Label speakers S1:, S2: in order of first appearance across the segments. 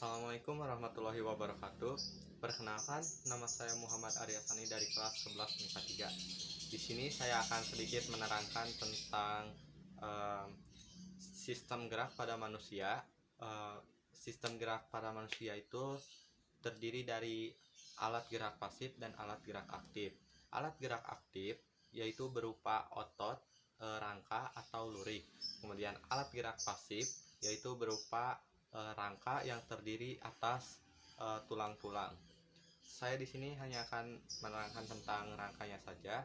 S1: Assalamualaikum warahmatullahi wabarakatuh. Perkenalkan, nama saya Muhammad Aryasani dari kelas 11 MIPA 3. Di sini saya akan sedikit menerangkan tentang em, sistem gerak pada manusia. Sistem gerak pada manusia itu terdiri dari alat gerak pasif dan alat gerak aktif. Alat gerak aktif yaitu berupa otot, rangka atau lurik. Kemudian alat gerak pasif yaitu berupa rangka yang terdiri atas tulang-tulang. Saya di sini hanya akan menerangkan tentang rangkanya saja.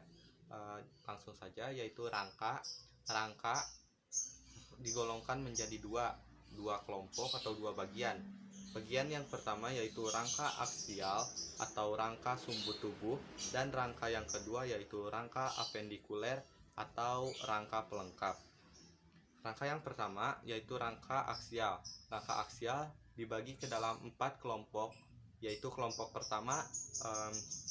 S1: Langsung saja, yaitu rangka. Rangka digolongkan menjadi dua kelompok atau dua bagian. Bagian yang pertama yaitu rangka aksial atau rangka sumbu tubuh, dan rangka yang kedua yaitu rangka apendikuler atau rangka pelengkap. Rangka yang pertama yaitu rangka aksial. Rangka aksial dibagi ke dalam 4 kelompok, yaitu kelompok pertama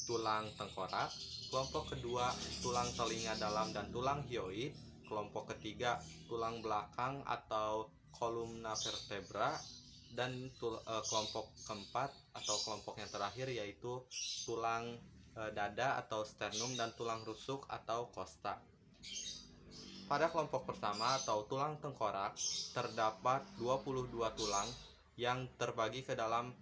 S1: tulang tengkorak, kelompok kedua tulang telinga dalam dan tulang hyoid, kelompok ketiga tulang belakang atau kolumna vertebra, dan kelompok keempat atau kelompok yang terakhir yaitu tulang dada atau sternum dan tulang rusuk atau kosta. Pada kelompok pertama atau tulang tengkorak terdapat 22 tulang yang terbagi ke dalam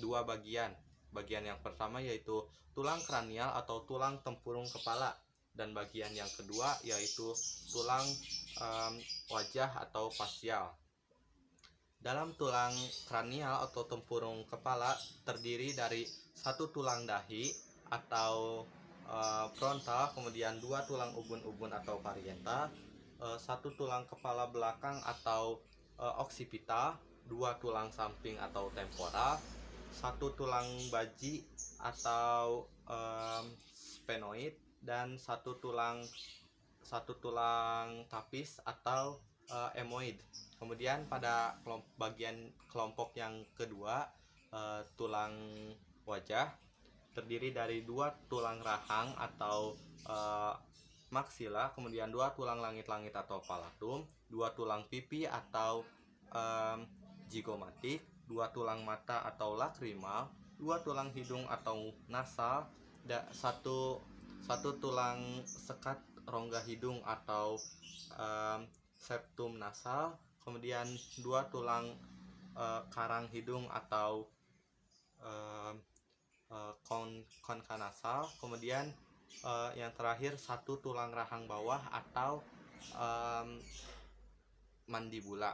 S1: dua bagian. Bagian yang pertama yaitu tulang kranial atau tulang tempurung kepala, dan bagian yang kedua yaitu tulang wajah atau fasial. Dalam tulang kranial atau tempurung kepala terdiri dari satu tulang dahi atau frontal, kemudian dua tulang ubun-ubun atau parietal, satu tulang kepala belakang atau oksipital, dua tulang samping atau temporal, satu tulang baji atau sphenoid, dan satu tulang tapis atau emoid. Kemudian pada bagian kelompok yang kedua, tulang wajah terdiri dari dua tulang rahang atau maksila, kemudian dua tulang langit-langit atau palatum, dua tulang pipi atau zigomatik, dua tulang mata atau lakrimal, dua tulang hidung atau nasal, dan satu tulang sekat rongga hidung atau septum nasal, kemudian dua tulang karang hidung atau konka nasal, kemudian yang terakhir satu tulang rahang bawah atau mandibula.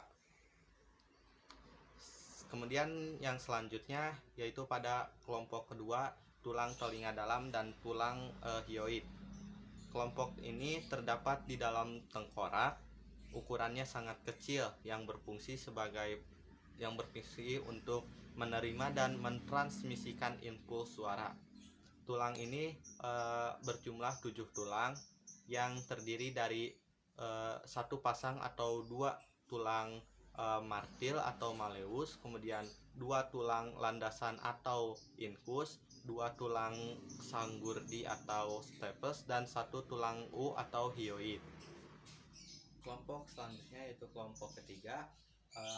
S1: Kemudian yang selanjutnya yaitu pada kelompok kedua tulang telinga dalam dan tulang hyoid. Kelompok ini terdapat di dalam tengkorak, ukurannya sangat kecil yang berfungsi untuk menerima dan mentransmisikan impuls suara. Tulang ini berjumlah 7 tulang yang terdiri dari satu pasang atau dua tulang martil atau malleus, kemudian dua tulang landasan atau incus, dua tulang sanggurdi atau stapes, dan satu tulang atau hyoid. Kelompok selanjutnya yaitu kelompok ketiga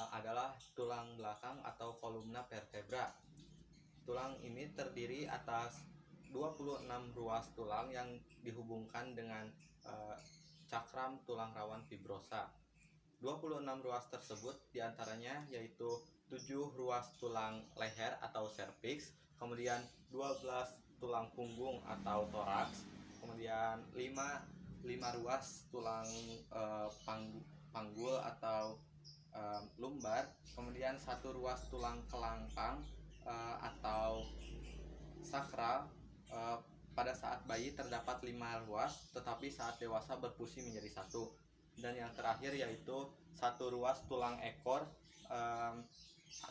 S1: adalah tulang belakang atau kolumna vertebra. Tulang ini terdiri atas 26 ruas tulang yang dihubungkan dengan cakram tulang rawan fibrosa. 26 ruas tersebut diantaranya yaitu 7 ruas tulang leher atau cervix, kemudian 12 tulang punggung atau toraks, kemudian 5 ruas tulang panggul atau lumbar, kemudian 1 ruas tulang kelangkang atau sakral. Pada saat bayi terdapat 5 ruas, tetapi saat dewasa berfungsi menjadi 1. Dan yang terakhir yaitu 1 ruas tulang ekor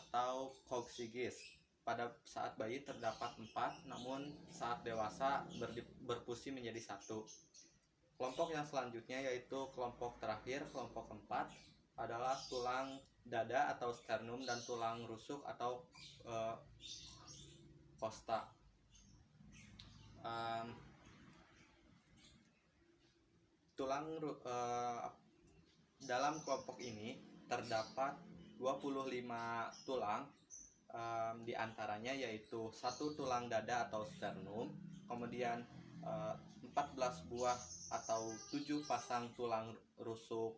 S1: atau coccygeus. Pada saat bayi terdapat 4, namun saat dewasa berfungsi menjadi 1. Kelompok yang selanjutnya yaitu kelompok terakhir, kelompok keempat, adalah tulang dada atau sternum dan tulang rusuk atau kosta. Dalam kelompok ini terdapat 25 tulang Di antaranya yaitu satu tulang dada atau sternum, kemudian 14 buah atau 7 pasang tulang rusuk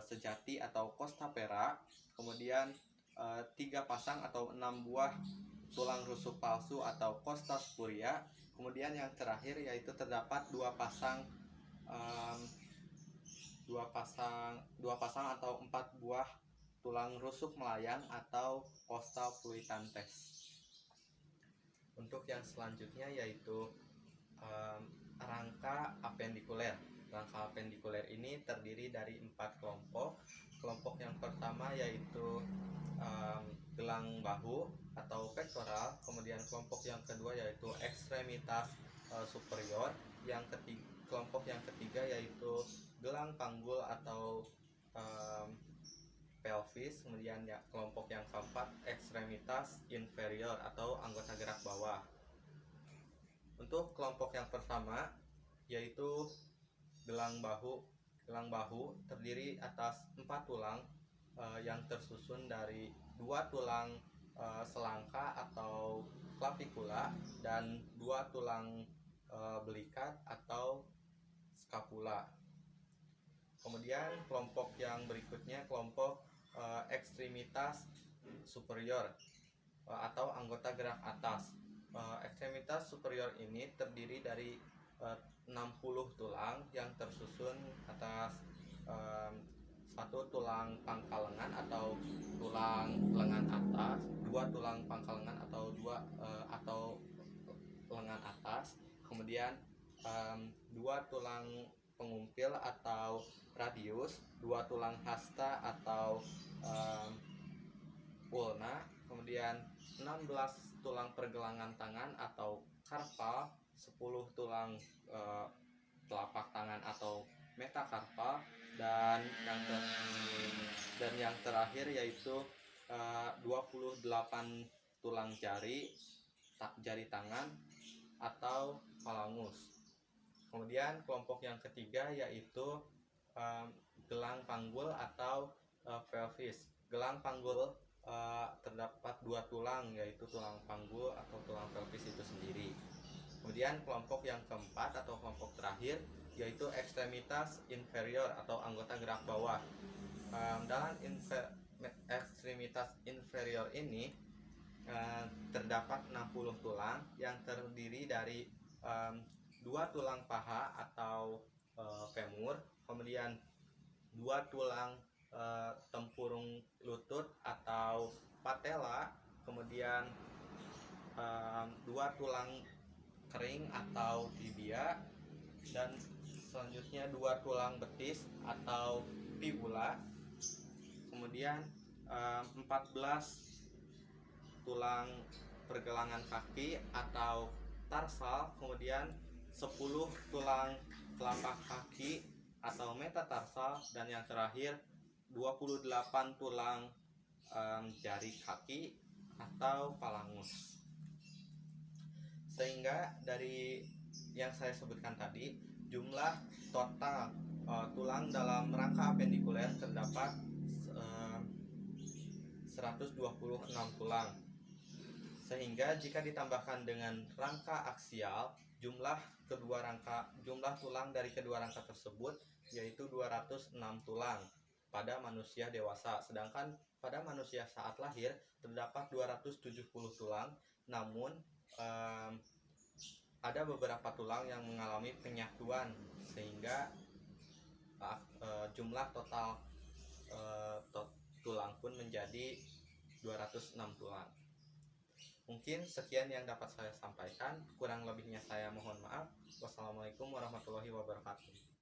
S1: sejati atau costa pera, kemudian 3 pasang atau 6 buah tulang rusuk palsu atau costa spuria, kemudian yang terakhir yaitu terdapat 2 pasang um, 2 pasang atau 4 buah tulang rusuk melayang atau costa fluitantes. Untuk yang selanjutnya yaitu rangka apendikuler. Rangka apendikuler ini terdiri dari 4 kelompok. Kelompok yang pertama yaitu gelang bahu atau pektoral, kemudian kelompok yang kedua yaitu ekstremitas superior, kelompok yang ketiga yaitu gelang panggul atau pelvis, kemudian ya kelompok yang keempat ekstremitas inferior atau anggota gerak bawah. Untuk kelompok yang pertama yaitu gelang bahu. Gelang bahu terdiri atas 4 tulang yang tersusun dari 2 tulang selangka atau clavicula dan 2 tulang belikat atau scapula. Kemudian kelompok yang berikutnya kelompok ekstremitas superior atau anggota gerak atas. Ekstremitas superior ini terdiri dari 60 tulang yang tersusun atas satu tulang pangkal lengan atau tulang lengan atas, 2 tulang pangkal lengan atau lengan atas, kemudian 2 tulang pengumpil atau radius, 2 tulang hasta atau ulna, kemudian 16 tulang pergelangan tangan atau karpal, 10 tulang telapak tangan atau metakarpal, dan yang terakhir yaitu 28 tulang jari tangan atau falangus. Kemudian kelompok yang ketiga yaitu gelang panggul atau pelvis. Gelang panggul terdapat 2 tulang, yaitu tulang panggul atau tulang pelvis itu sendiri. Kemudian kelompok yang keempat atau kelompok terakhir yaitu ekstremitas inferior atau anggota gerak bawah. Dalam ekstremitas inferior ini terdapat 60 tulang yang terdiri dari 2 tulang paha atau femur, kemudian 2 tulang tempurung lutut atau patella, kemudian 2 tulang kering atau tibia, dan selanjutnya 2 tulang betis atau fibula, kemudian 14 tulang pergelangan kaki atau tarsal, kemudian 10 tulang telapak kaki atau metatarsal, dan yang terakhir 28 tulang jari kaki atau falangus. Sehingga dari yang saya sebutkan tadi, jumlah total tulang dalam rangka apendikuler terdapat 126 tulang. Sehingga jika ditambahkan dengan rangka aksial, jumlah tulang dari kedua rangka tersebut yaitu 206 tulang pada manusia dewasa. Sedangkan pada manusia saat lahir terdapat 270 tulang, namun ada beberapa tulang yang mengalami penyatuan sehingga jumlah total tulang pun menjadi 206 tulang. Mungkin sekian yang dapat saya sampaikan, kurang lebihnya saya mohon maaf. Wassalamualaikum warahmatullahi wabarakatuh.